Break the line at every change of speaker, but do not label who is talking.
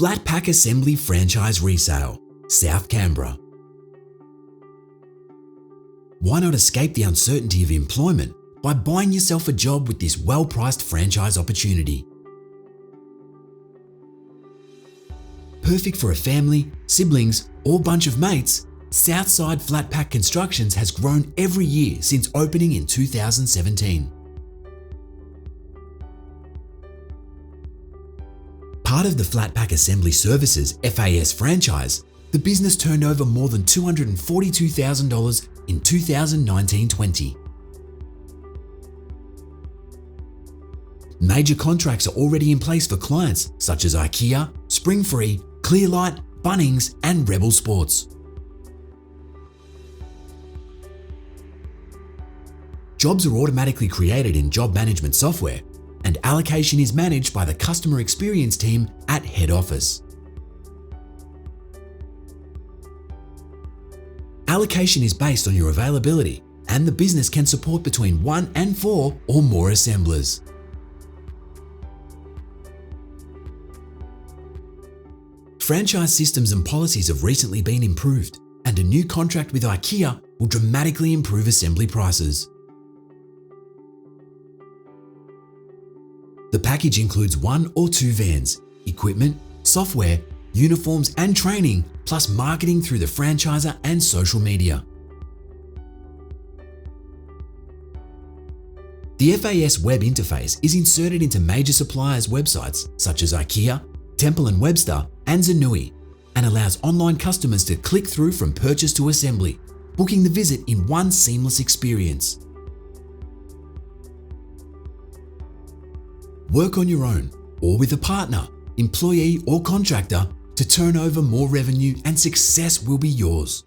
Flatpack Assembly Franchise Resale, South Canberra. Why not escape the uncertainty of employment by buying yourself a job with this well-priced franchise opportunity? Perfect for a family, siblings, or bunch of mates, Southside Flatpack Constructions has grown every year since opening in 2017. Part of the Flatpack Assembly Services FAS franchise, the business turned over more than $242,000 in 2019-20. Major contracts are already in place for clients such as IKEA, Springfree, Clearlight, Bunnings, and Rebel Sports. Jobs are automatically created in job management software, and allocation is managed by the customer experience team at head office. Allocation is based on your availability, and the business can support between 1 and 4 or more assemblers. Franchise systems and policies have recently been improved, and a new contract with IKEA will dramatically improve assembly prices. The package includes 1 or 2 vans, equipment, software, uniforms and training, plus marketing through the franchisor and social media. The FAS web interface is inserted into major suppliers' websites such as IKEA, Temple & Webster and Zanui, and allows online customers to click through from purchase to assembly, booking the visit in one seamless experience. Work on your own or with a partner, employee or contractor to turn over more revenue, and success will be yours.